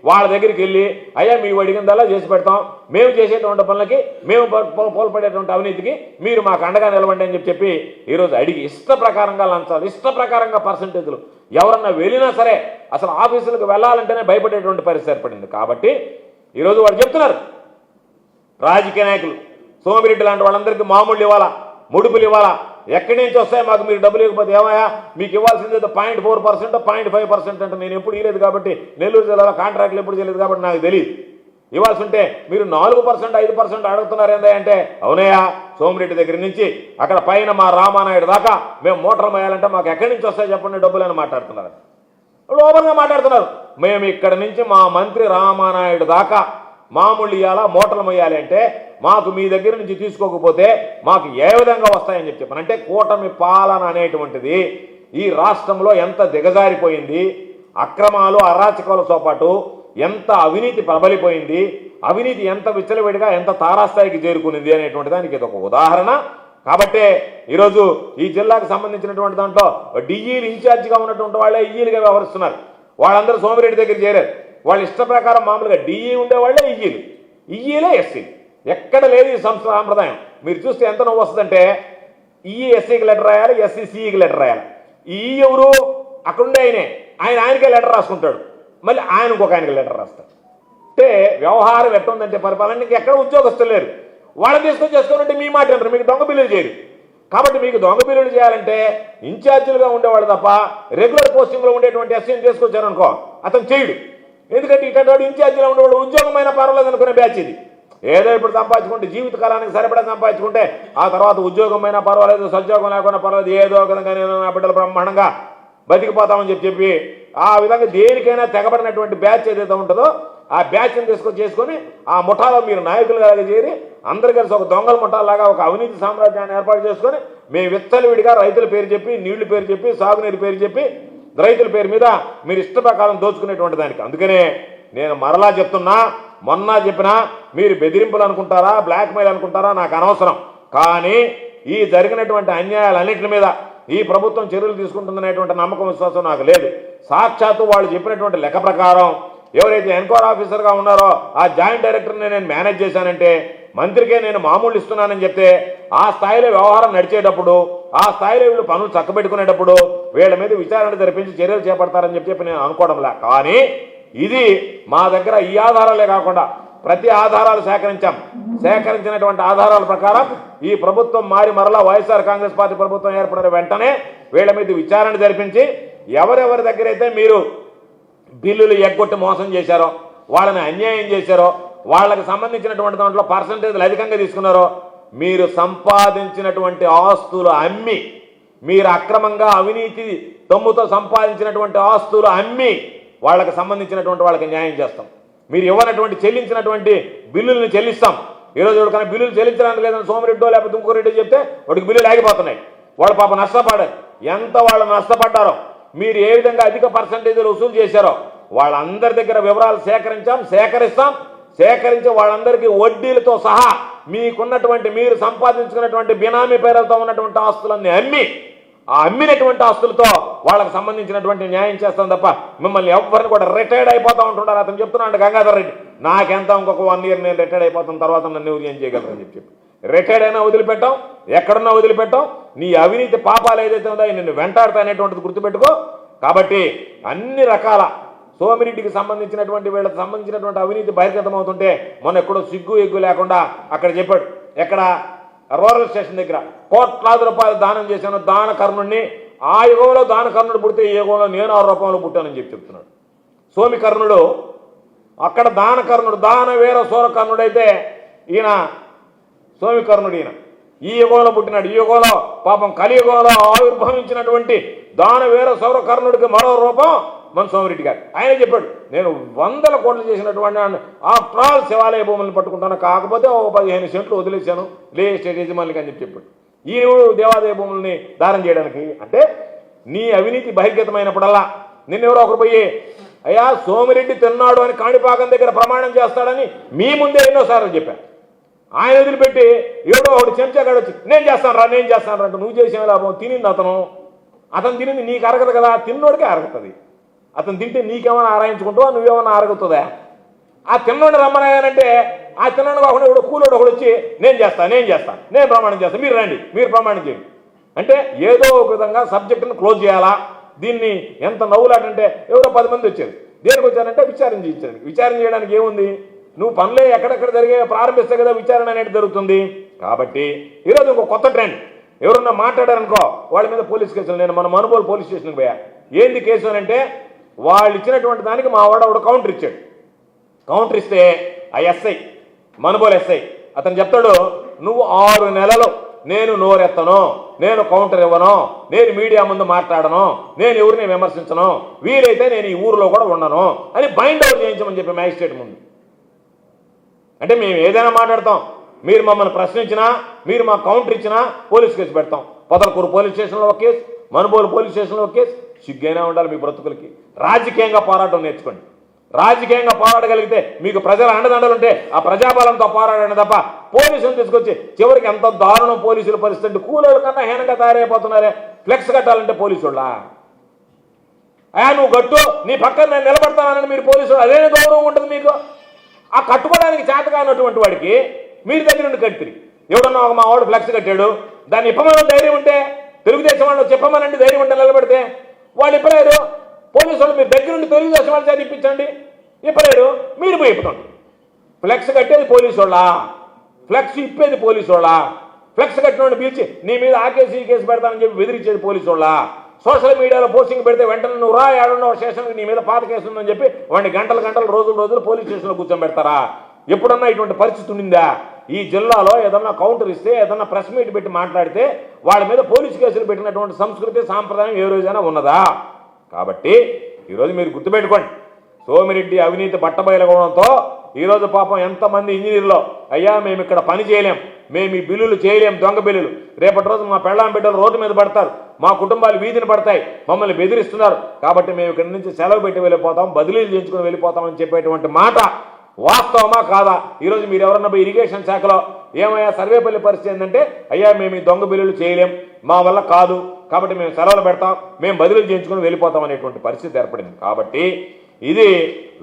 వాళ్ళ దగ్గరికి వెళ్ళి అయ్యా మీకు అడిగిందల్లా చేసి పెడతాం, మేము చేసేటువంటి పనులకి, మేము పోల్పడేటువంటి అవినీతికి మీరు మాకు అండగా నిలవండి అని చెప్పి ఈరోజు అడిగి ఇష్ట ప్రకారంగా లంచాలు, ఇష్ట ప్రకారంగా పర్సంటేజ్లు, ఎవరన్నా వెళ్ళినా సరే అసలు ఆఫీసులకు వెళ్ళాలంటేనే భయపడేటువంటి పరిస్థితి ఏర్పడింది. కాబట్టి ఈరోజు వాళ్ళు చెప్తున్నారు రాజకీయ నాయకులు సోమిరెడ్డి లాంటి వాళ్ళందరికీ మామూలు ఇవ్వాలా, ముడుపులు ఇవ్వాలా, ఎక్కడి నుంచి వస్తాయి మాకు మీరు డబ్బులు ఇవ్వకపోతే ఏమయ్యా మీకు ఇవ్వాల్సింది 0.4%, 0.5% అంటే నేను ఎప్పుడు ఇవ్వలేదు కాబట్టి, నెల్లూరు జిల్లాలో కాంట్రాక్ట్లు ఎప్పుడు చేయలేదు కాబట్టి నాకు తెలియదు. ఇవ్వాల్సి ఉంటే మీరు 4%, 5% అడుగుతున్నారు ఏందా అంటే, అవునయ్యా సోమిరెడ్డి దగ్గర నుంచి అక్కడ పైన మా రామానాయుడు దాకా మేము మోటార్లు మోయాలంటే మాకు ఎక్కడి నుంచి వస్తాయి చెప్పండి డబ్బులు అని మాట్లాడుతున్నారు. ఓపెన్గా మాట్లాడుతున్నారు. మేము ఇక్కడ నుంచి మా మంత్రి రామానాయుడు దాకా మామూలు ఇవ్వాలా, మోటార్లు మొయ్యాలి అంటే మాకు మీ దగ్గర నుంచి తీసుకోకపోతే మాకు ఏ విధంగా వస్తాయని చెప్పాను. అంటే కూటమి పాలన అనేటువంటిది ఈ రాష్ట్రంలో ఎంత దిగజారిపోయింది, అక్రమాలు అరాచకాలతో పాటు ఎంత అవినీతి ప్రబలిపోయింది, అవినీతి ఎంత విచ్చలవిడిగా ఎంత తారాస్థాయికి చేరుకునింది అనేటువంటి దానికి ఇది ఒక ఉదాహరణ. కాబట్టే ఈరోజు ఈ జిల్లాకు సంబంధించినటువంటి దాంట్లో డిఈలు ఇన్ఛార్జిగా ఉన్నటువంటి వాళ్ళే ఈఈలుగా వ్యవహరిస్తున్నారు. వాళ్ళందరూ సోమిరెడ్డి దగ్గర చేరారు. వాళ్ళ ఇష్ట ప్రకారం మామూలుగా డిఈ ఉండేవాళ్ళే ఈఈలే ఎస్సీ. ఎక్కడ లేదు ఈ సంస్థ సాంప్రదాయం. మీరు చూస్తే ఎంత నవ్వు వస్తుందంటే ఈఈ ఎస్సీకి లెటర్ రాయాలి, ఎస్సీ సిఈకి లెటర్ రాయాలి. ఈఈ ఎవరు అక్కడుండే ఆయనకే లెటర్ రాసుకుంటాడు, మళ్ళీ ఆయనకు ఒక ఆయనకి లెటర్ రాస్తాడు. అంటే వ్యవహారం ఎట్టుందంటే పరిపాలన ఎక్కడ ఉద్యోగస్తులు లేరు. వాళ్ళని తీసుకొని చేసుకోవాలంటే మీ మాట అంటారు, మీకు దొంగ బిల్లులు చేయరు. కాబట్టి మీకు దొంగ బిల్లులు చేయాలంటే ఇన్ఛార్జీలుగా ఉండేవాళ్ళు తప్ప రెగ్యులర్ పోస్టింగ్లో ఉండేటువంటి ఎస్సీని తీసుకొచ్చారనుకో అతను చేయడు. ఎందుకంటే ఇటువంటి ఇన్ఛార్జీలో ఉండేవాడు ఉద్యోగమైన పర్వాలేదు అనుకునే బ్యాచ్ ఇది. ఏదో ఇప్పుడు సంపాదించుకుంటే జీవితకాలానికి సరిపడా సంపాదించుకుంటే ఆ తర్వాత ఉద్యోగమైనా పర్వాలేదు, సద్యోగం లేకుండా పర్వాలేదు, ఏదో ఒక విధంగా నేను నా బిడ్డలు బ్రహ్మాండంగా బతికిపోతామని చెప్పి ఆ విధంగా దేనికైనా తెగబడినటువంటి బ్యాచ్ ఏదైతే ఉంటుందో ఆ బ్యాచ్ని చేసుకొని ఆ ముఠాలో మీరు నాయకులుగా చేరి అందరు కలిసి ఒక దొంగల ముఠాలాగా ఒక అవినీతి సామ్రాజ్యాన్ని ఏర్పాటు చేసుకొని మేము విచ్చలవిడిగా రైతుల పేరు చెప్పి, నీళ్లు పేరు చెప్పి, సాగునీరు పేరు చెప్పి, రైతుల పేరు మీద మీరు ఇష్ట ప్రకారం దోచుకునేటువంటి దానికి. అందుకనే నేను మరలా చెప్తున్నా, మొన్న చెప్పినా మీరు బెదిరింపులు అనుకుంటారా, బ్లాక్మెయిల్ అనుకుంటారా నాకు అనవసరం. కానీ ఈ జరిగినటువంటి అన్యాయాలన్నింటి మీద ఈ ప్రభుత్వం చర్యలు తీసుకుంటుందనేటువంటి నమ్మకం విశ్వాసం నాకు లేదు. సాక్షాత్తు వాళ్ళు చెప్పినటువంటి లెక్క ప్రకారం ఎవరైతే ఎన్క్వైరీ ఆఫీసర్గా ఉన్నారో ఆ జాయింట్ డైరెక్టర్ని నేను మేనేజ్ చేశానంటే, మంత్రికే నేను మామూలు ఇస్తున్నానని చెప్తే ఆ స్థాయిలో వ్యవహారం నడిచేటప్పుడు, ఆ స్థాయిలో వీళ్ళు పనులు చక్కబెట్టుకునేటప్పుడు వీళ్ళ మీద విచారణ జరిపించి చర్యలు చేపడతారని చెప్పి నేను అనుకోవడంలే. కానీ ఇది మా దగ్గర ఈ ఆధారాలే కాకుండా ప్రతి ఆధారాలు సేకరించినటువంటి ఆధారాల ప్రకారం ఈ ప్రభుత్వం మారి మరలా వైఎస్ఆర్ కాంగ్రెస్ పార్టీ ప్రభుత్వం ఏర్పడిన వెంటనే వీళ్ళ మీద విచారణ జరిపించి ఎవరెవరి దగ్గర అయితే మీరు బిల్లులు ఎగ్గొట్టి మోసం చేశారో, వాళ్ళని అన్యాయం చేశారో, వాళ్ళకి సంబంధించినటువంటి దాంట్లో పర్సంటేజ్లు అధికంగా తీసుకున్నారో, మీరు సంపాదించినటువంటి ఆస్తులు అమ్మి, మీరు అక్రమంగా అవినీతి తమ్ముతో సంపాదించినటువంటి ఆస్తులు అమ్మి వాళ్ళకి సంబంధించినటువంటి వాళ్ళకి న్యాయం చేస్తాం. మీరు ఇవ్వనటువంటి చెల్లించినటువంటి బిల్లుల్ని చెల్లిస్తాం. ఈరోజు ఎవరికైనా బిల్లులు చెల్లించడానికి లేదని సోమిరెడ్డో లేకపోతే ఇంకో రెడ్డి చెప్తే వాడికి బిల్లులు ఆగిపోతున్నాయి. వాళ్ళు పాప నష్టపడారు. ఎంత వాళ్ళు నష్టపడ్డారో, మీరు ఏ విధంగా అధిక పర్సంటేజీలు వసూలు చేశారో వాళ్ళందరి దగ్గర వివరాలు సేకరించి వాళ్ళందరికీ వడ్డీలతో సహా మీకున్నటువంటి మీరు సంపాదించుకున్నటువంటి బినామీ పేర్లతో ఉన్నటువంటి ఆస్తులన్నీ అమ్మి, ఆ అమ్మినటువంటి ఆస్తులతో వాళ్ళకి సంబంధించినటువంటి న్యాయం చేస్తాం తప్ప మిమ్మల్ని ఎవరిని కూడా రిటైర్డ్ అయిపోతూ ఉంటుంటారు. అతను చెప్తున్నాడు గంగాధర్ రెడ్డి, నాకెంత ఇంకొక 1 year నేను రిటైర్డ్ అయిపోతాను, తర్వాత నన్ను ఎవరు ఏం చేయగలరని చెప్పి రిటైర్డ్ అయినా వదిలిపెట్టాం, ఎక్కడున్నా వదిలిపెట్టాం. నీ అవినీతి పాపాలు ఏదైతే ఉందో నిన్ను వెంటాడుతాయనేటువంటిది గుర్తుపెట్టుకో. కాబట్టి అన్ని రకాల సోమిరెడ్డికి సంబంధించినటువంటి వీళ్ళకి సంబంధించినటువంటి అవినీతి బహిర్గతం అవుతుంటే మొన్న ఎక్కడో సిగ్గు ఎగ్గు లేకుండా అక్కడ చెప్పాడు, ఎక్కడ రూరల్ స్టేషన్ దగ్గర ₹1,00,00,000 దానం చేశాను దాన కర్ణుడిని, ఆ యుగంలో దాన కర్ణుడు పుడితే ఈ యుగంలో నేను 6 రూపాయలు పుట్టానని చెప్తున్నాడు. సోమికర్ణుడు అక్కడ దాన కర్ణుడు, దాన వీర సూర కర్ణుడైతే ఈయన సోమికర్ణుడు ఈయన ఈ యుగంలో పుట్టినాడు. ఈ యుగంలో పాపం కలియుగంలో ఆవిర్భవించినటువంటి దాన వీర సౌర కర్ణుడికి మరో రూపం మన సోమిరెడ్డి గారు. ఆయన చెప్పాడు నేను 100 కోట్లు చేసినటువంటి ఆఫ్టర్ ఆల్ శివాలయ భూములను పట్టుకుంటాను, కాకపోతే ఒక 15 సెంట్లు వదిలేశాను లే ఎస్టేట్ యజమానికి అని చెప్పాడు. ఈ దేవాదాయ భూముల్ని దానం చేయడానికి అంటే నీ అవినీతి బహిర్గతమైనప్పుడల్లా నిన్నెవరో ఒకరు పోయి అయ్యా సోమిరెడ్డి తిన్నాడు అని కాణిపాకం దగ్గర ప్రమాణం చేస్తాడని మీ ముందే ఎన్నోసార్లు చెప్పాను. ఆయన వదిలిపెట్టి ఎవడో ఒకటి చెంచాగాడు వచ్చి నేను చేస్తాను రా అంటే నువ్వు చేసే లాభం, తినింది అతను తినింది నీకు అరగదు కదా, తిన్నోడికే అరగుతుంది. అతను తింటే నీకేమైనా ఆరాయించుకుంటావా, నువ్వేమైనా అరుగుతుందా? ఆ తిన్నోడిని రమ్మనాయనంటే ఆ తిన్నోడు కాకుండా ఇప్పుడు కూలోడు ఒకడు వచ్చి నేను చేస్తాను నేను ప్రమాణం చేస్తాను, మీరు రండి మీరు ప్రమాణం చేయండి అంటే ఏదో ఒక విధంగా సబ్జెక్టును క్లోజ్ చేయాలా. దీన్ని ఎంత నవ్వులాటంటే ఎవరో 10 మంది వచ్చారు, దేనికి వచ్చారంటే విచారణ చేయడానికి ఏముంది, నువ్వు పనులే ఎక్కడెక్కడ జరిగే ప్రారంభిస్తే కదా విచారణ అనేది జరుగుతుంది. కాబట్టి ఈరోజు ఇంకో కొత్త ట్రెండ్, ఎవరన్నా మాట్లాడారనుకో వాళ్ళ మీద పోలీస్ కేసులు. నేను మన మనుబోలు పోలీస్ స్టేషన్కి పోయా. ఏంది కేసు అని అంటే వాళ్ళు ఇచ్చినటువంటి దానికి మా వాడు కౌంటర్ ఇచ్చాడు. కౌంటర్ ఇస్తే ఆ ఎస్ఐ మనుబోలు ఎస్ఐ అతను చెప్తాడు, నువ్వు 6 నెలలు నేను నోరెత్తను, నేను కౌంటర్ ఇవ్వను, నేను మీడియా ముందు మాట్లాడను, నేను ఎవరిని విమర్శించను, వీలైతే నేను ఈ ఊరిలో కూడా ఉండను అని బైండ్ అవుట్ చేయించమని చెప్పి మ్యాజిస్ట్రేట్ ముందు. అంటే మేము ఏదైనా మాట్లాడతాం, మీరు మమ్మల్ని ప్రశ్నించినా మీరు మా కౌంటర్ ఇచ్చినా పోలీస్ కేసు పెడతాం. పొదలకూరు పోలీస్ స్టేషన్లో ఒక కేసు, మనుబోలు పోలీస్ స్టేషన్లో ఒక కేసు. సిగ్గైనా ఉండాలి మీ బ్రతుకులకి. రాజకీయంగా పోరాటం నేర్చుకోండి. రాజకీయంగా పోరాడగలిగితే మీకు ప్రజల అండదండలు ఉంటే ఆ ప్రజాబలంతో పోరాడండి తప్ప పోలీసులు తీసుకొచ్చి చివరికి ఎంత దారుణం పోలీసుల పరిస్థితి. కూలోళ్ళ కన్నా హీనంగా తయారైపోతున్నారే. ఫ్లెక్స్ కట్టాలంటే పోలీసుళ్ళ నువ్వు గట్టు నీ పక్కన నేను నిలబడతానని మీరు పోలీసులు అదే గౌరవం ఉంటుంది మీకు. ఆ కట్టుకోవడానికి చేత కానటువంటి వాడికి మీరు దగ్గర నుండి కట్టిరి. ఎవడన్నా ఒక మా వాడు ఫ్లెక్స్ కట్టాడు, దాన్ని ఇప్పమని ధైర్యం ఉంటే తెలుగుదేశం వాళ్ళు చెప్పమనండి, ధైర్యం ఉంటే నిలబడితే వాళ్ళు ఇప్పలేరు. పోలీసు వాళ్ళు మీరు దగ్గర నుండి తెలుగుదేశం వాళ్ళు చేతి ఇప్పించండి, ఇప్పలేరు. మీరు పోయి ఇప్పుకోండి. ఫ్లెక్స్ కట్టేది పోలీసు వాళ్ళ, ఫ్లెక్స్ ఇప్పేది పోలీసు వాళ్ళ, ఫ్లెక్స్ కట్టిన పిలిచి నీ మీద ఆ కేసు ఈ కేసు పెడతానని చెప్పి బెదిరించేది పోలీసు వాళ్ళ. సోషల్ మీడియాలో పోస్టింగ్ పెడితే వెంటనే నువ్వు రా ఏడన్నా స్టేషన్కి నీ మీద పాత కేసు ఉందని చెప్పి వాడిని గంటలు రోజులు పోలీస్ స్టేషన్లో కూర్చోబెడతారా? ఎప్పుడన్నా ఇటువంటి పరిస్థితి ఉండిందా? ఈ జిల్లాలో ఏదన్నా కౌంటర్ ఇస్తే ఏదన్నా ప్రెస్ మీట్ పెట్టి మాట్లాడితే వాళ్ళ మీద పోలీసు కేసులు పెట్టినటువంటి సంస్కృతి సాంప్రదాయం ఏ రోజైనా ఉన్నదా? కాబట్టి ఈరోజు మీరు గుర్తుపెట్టుకోండి, సోమిరెడ్డి అవినీతి బట్టబయలుకోవడంతో ఈరోజు పాపం ఎంతమంది ఇంజనీర్లో అయ్యా మేము ఇక్కడ పని చేయలేం, మేము ఈ బిల్లులు చేయలేం, దొంగ బిల్లులు, రేపటి రోజు మా పెళ్ళాం బిడ్డలు రోడ్డు మీద పడతారు, మా కుటుంబాలు వీధిని పడతాయి, మమ్మల్ని బెదిరిస్తున్నారు, కాబట్టి మేము ఇక్కడి నుంచి సెలవు పెట్టి వెళ్ళిపోతాం, బదిలీలు చేయించుకుని వెళ్ళిపోతామని చెప్పేటువంటి మాట వాస్తవమా కాదా? ఈరోజు మీరు ఎవరన్నా పోయి ఇరిగేషన్ శాఖలో ఏమయ్యా సర్వేపల్లి పరిస్థితి ఏంటంటే అయ్యా మేము ఈ దొంగ బిల్లులు చేయలేం, మా వల్ల కాదు, కాబట్టి మేము సెలవులు పెడతాం, మేము బదిలీలు చేయించుకుని వెళ్ళిపోతాం అనేటువంటి పరిస్థితి ఏర్పడింది. కాబట్టి ఇది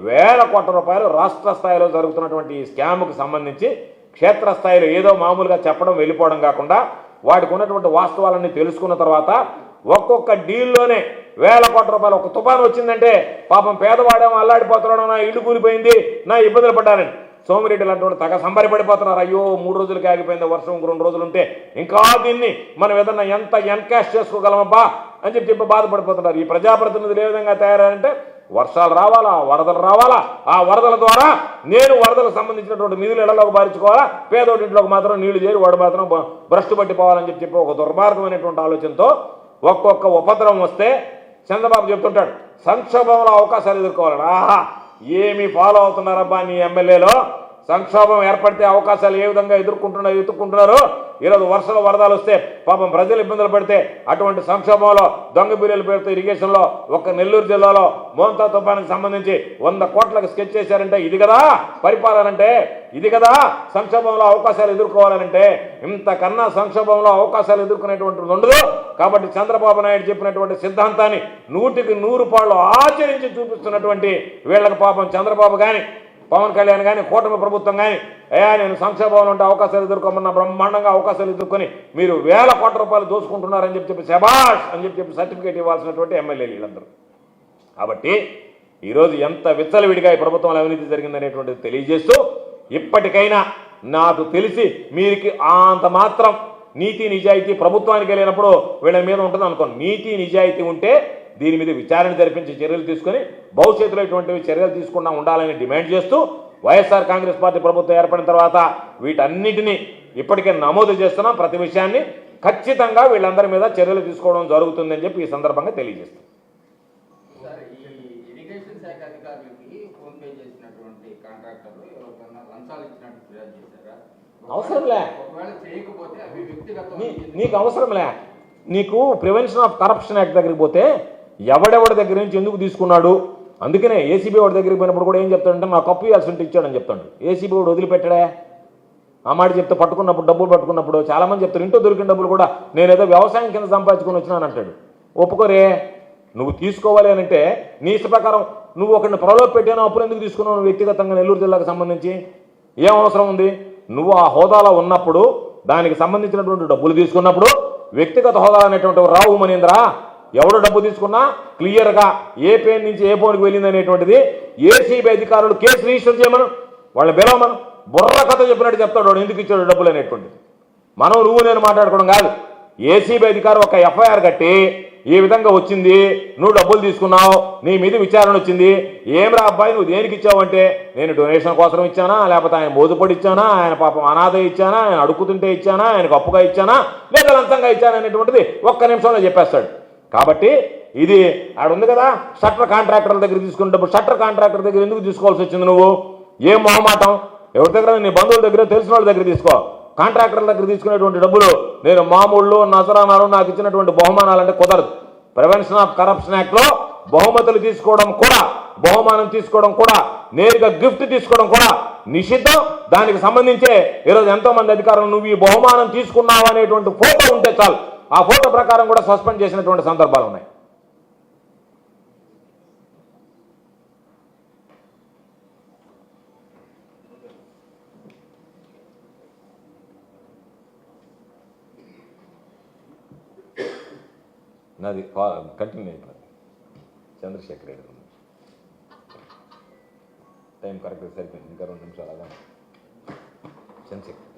వేల కోట్ల రూపాయలు రాష్ట్ర స్థాయిలో జరుగుతున్నటువంటి ఈ స్కామ్కు సంబంధించి క్షేత్రస్థాయిలో ఏదో మామూలుగా చెప్పడం వెళ్ళిపోవడం కాకుండా వాటికి ఉన్నటువంటి వాస్తవాలన్నీ తెలుసుకున్న తర్వాత ఒక్కొక్క డీల్లోనే వేల కోట్ల రూపాయలు. ఒక తుఫాను వచ్చిందంటే పాపం పేదవాడేమో అల్లాడిపోతున్నాడు, నా ఇల్లు కూలిపోయింది, నా ఇబ్బందులు పడ్డానని. సోమిరెడ్డి లాంటి తగ సంబరపడిపోతున్నారు, అయ్యో 3 రోజులకి ఆగిపోయింది వర్షం, 2 రోజులు ఉంటే ఇంకా దీన్ని మనం ఏదన్నా ఎంత ఎన్కాష్ చేసుకోగలమబ్బా అని చెప్పి బాధపడిపోతున్నారు. ఈ ప్రజాప్రతినిధులు ఏ విధంగా తయారంటే వర్షాలు రావాలా, వరదలు రావాలా, ఆ వరదల ద్వారా నేను వరదలకు సంబంధించినటువంటి నిధులు ఇళ్లలోకి బారించుకోవాలా, పేదోటింట్లోకి మాత్రం నీళ్లు చేరి వాడు మాత్రం భ్రష్టు పట్టిపోవాలని చెప్పి ఒక దుర్మార్గమైనటువంటి ఆలోచనతో ఒక్కొక్క ఉపద్రవం వస్తే చంద్రబాబు చెప్తుంటాడు సంక్షోభంలో అవకాశాలు ఎదుర్కోవాలని. ఆహా ఏమి ఫాలో అవుతున్నారబ్బా నీ ఎమ్మెల్యేలో. సంక్షోభం ఏర్పడితే అవకాశాలు ఏ విధంగా ఎత్తుక్కుంటున్నారు. ఈరోజు వర్షాలు వరదలు వస్తే పాపం ప్రజలు ఇబ్బందులు పడితే అటువంటి సంక్షోభంలో దొంగ బిల్లుల పేరుతో ఇరిగేషన్లో ఒక్క నెల్లూరు జిల్లాలో మోంతా తుఫానికి సంబంధించి 100 కోట్లకు స్కెచ్ చేశారంటే ఇది కదా పరిపాలన అంటే, ఇది కదా సంక్షోభంలో అవకాశాలు ఎదుర్కోవాలనంటే. ఇంతకన్నా సంక్షోభంలో అవకాశాలు ఎదుర్కొనేటువంటిది ఉండదు. కాబట్టి చంద్రబాబు నాయుడు చెప్పినటువంటి సిద్ధాంతాన్ని 100కి 100 పాళ్ళు ఆచరించి చూపిస్తున్నటువంటి వీళ్ళకి పాపం చంద్రబాబు కానీ పవన్ కళ్యాణ్ కానీ కూటమి ప్రభుత్వం కానీ అయ్యా నేను సంక్షోభంలో ఉంటే అవకాశాలు ఎదుర్కోమన్నా బ్రహ్మాండంగా అవకాశాలు ఎదుర్కొని మీరు వేల కోట్ల రూపాయలు దోచుకుంటున్నారని చెప్పి శబాష్ అని చెప్పి సర్టిఫికేట్ ఇవ్వాల్సినటువంటి ఎమ్మెల్యేలు వీళ్ళందరూ. కాబట్టి ఈరోజు ఎంత విచ్చలవిడిగా ఈ ప్రభుత్వంలో అవినీతి జరిగిందనేటువంటిది తెలియజేస్తూ ఇప్పటికైనా నాకు తెలిసి మీరికి అంత మాత్రం నీతి నిజాయితీ ప్రభుత్వానికి వెళ్ళినప్పుడు వీళ్ళ మీద ఉంటుంది అనుకోండి. నీతి నిజాయితీ ఉంటే దీని మీద విచారణ జరిపించి చర్యలు తీసుకొని భవిష్యత్తులో ఇటువంటివి చర్యలు తీసుకుండా ఉండాలని డిమాండ్ చేస్తూ వైఎస్ఆర్ కాంగ్రెస్ పార్టీ ప్రభుత్వం ఏర్పడిన తర్వాత వీటన్నిటినీ ఇప్పటికే నమోదు చేస్తున్నాం. ప్రతి విషయాన్ని ఖచ్చితంగా వీళ్ళందరి మీద చర్యలు తీసుకోవడం జరుగుతుందని చెప్పి ఈ సందర్భంగా తెలియజేస్తాం. కాంట్రాక్టర్లు ఎవరికైనా లంచాలు ఇచ్చినట్టు ఫిర్యాదు చేశారా? అవసరంలే. ఒకవేళ చేయకపోతే అవి వ్యక్తిగత నీకు అవసరంలే. నీకు ప్రివెన్షన్ ఆఫ్ కరప్షన్ యాక్ట్ దగ్గరికి పోతే ఎవడెవడి దగ్గర నుంచి ఎందుకు తీసుకున్నాడు, అందుకనే ఏసీబీ వాడి దగ్గరికి పోయినప్పుడు కూడా ఏం చెప్తాడంటే నాకు కప్పు ఇవ్వాల్సి ఉంటే ఇచ్చాడని చెప్తాడు. ఏసీబీ వాడు వదిలిపెట్టాడే ఆ మాట చెప్తే పట్టుకున్నప్పుడు డబ్బులు పట్టుకున్నప్పుడు చాలామంది చెప్తారు ఇంట్లో దొరికిన డబ్బులు కూడా నేనేదో వ్యవసాయం కింద సంపాదించుకొని వచ్చినాను అంటాడు. ఒప్పుకోరే. నువ్వు తీసుకోవాలి అని అంటే నీ ఇష్ట ప్రకారం నువ్వు ఒకరిని ప్రలోభ పెట్టాను అప్పుడు ఎందుకు తీసుకున్నావు వ్యక్తిగతంగా నెల్లూరు జిల్లాకు సంబంధించి ఏం అవసరం ఉంది? నువ్వు ఆ హోదాలో ఉన్నప్పుడు దానికి సంబంధించినటువంటి డబ్బులు తీసుకున్నప్పుడు వ్యక్తిగత హోదా అనేటువంటి రావు మనీంద్ర ఎవడు డబ్బు తీసుకున్నా క్లియర్గా ఏ పేరు నుంచి ఏ ఫోన్కి వెళ్ళింది అనేటువంటిది ఏసీబీ అధికారులు కేసు రిజిస్టర్ చేయమను, వాళ్ళని పిలవమను. బుర్ర కథ చెప్పినట్టు చెప్తాడు వాడు ఎందుకు ఇచ్చాడు డబ్బులు అనేటువంటిది. మనం నువ్వు నేను మాట్లాడుకోవడం కాదు. ఏసీబీ అధికారి ఒక ఎఫ్ఐఆర్ కట్టి ఈ విధంగా వచ్చింది, నువ్వు డబ్బులు తీసుకున్నావు, నీ మీద విచారణ వచ్చింది, ఏమిరా అబ్బాయి నువ్వు దేనికి ఇచ్చావు అంటే నేను డొనేషన్ కోసం ఇచ్చానా, లేకపోతే ఆయన మోదుపడి ఇచ్చానా, ఆయన పాపం అనాథ ఇచ్చానా, ఆయన అడుక్కుతుంటే ఇచ్చానా, ఆయనకు అప్పుగా ఇచ్చానా, లేదా లంచంగా ఇచ్చానా అనేటువంటిది ఒక్క నిమిషంలో చెప్పేస్తాడు. కాబట్టి ఇది ఆడ ఉంది కదా, షట్టర్ కాంట్రాక్టర్ల దగ్గర తీసుకున్నప్పుడు షట్టర్ కాంట్రాక్టర్ దగ్గర ఎందుకు తీసుకోవాల్సి వచ్చింది? నువ్వు ఏం మొహమాటం? ఎవరి దగ్గర? నీ బంధువుల దగ్గర, తెలిసిన వాళ్ళ దగ్గర తీసుకో. కాంట్రాక్టర్ల దగ్గర తీసుకునేటువంటి డబ్బులు నేను మామూళ్ళు నజరానాలు నాకు ఇచ్చినటువంటి బహుమానాలు అంటే కుదరదు. ప్రివెన్షన్ ఆఫ్ కరప్షన్ యాక్ట్లో బహుమతులు తీసుకోవడం కూడా, బహుమానం తీసుకోవడం కూడా, నేరుగా గిఫ్ట్ తీసుకోవడం కూడా నిషిద్ధం. దానికి సంబంధించే ఈరోజు ఎంతో మంది అధికారులు నువ్వు ఈ బహుమానం తీసుకున్నావు అనేటువంటి ఫోటో ఉంటే చాలు, ఆ ఫోటో ప్రకారం కూడా సస్పెండ్ చేసినటువంటి సందర్భాలు ఉన్నాయి. నాది కంటిన్యూ అయిపోయింది. చంద్రశేఖర్ రెడ్డి టైం కరెక్ట్గా సరిపోయింది, ఇంకా 2 నిమిషాలు అలా. చంద్రశేఖర్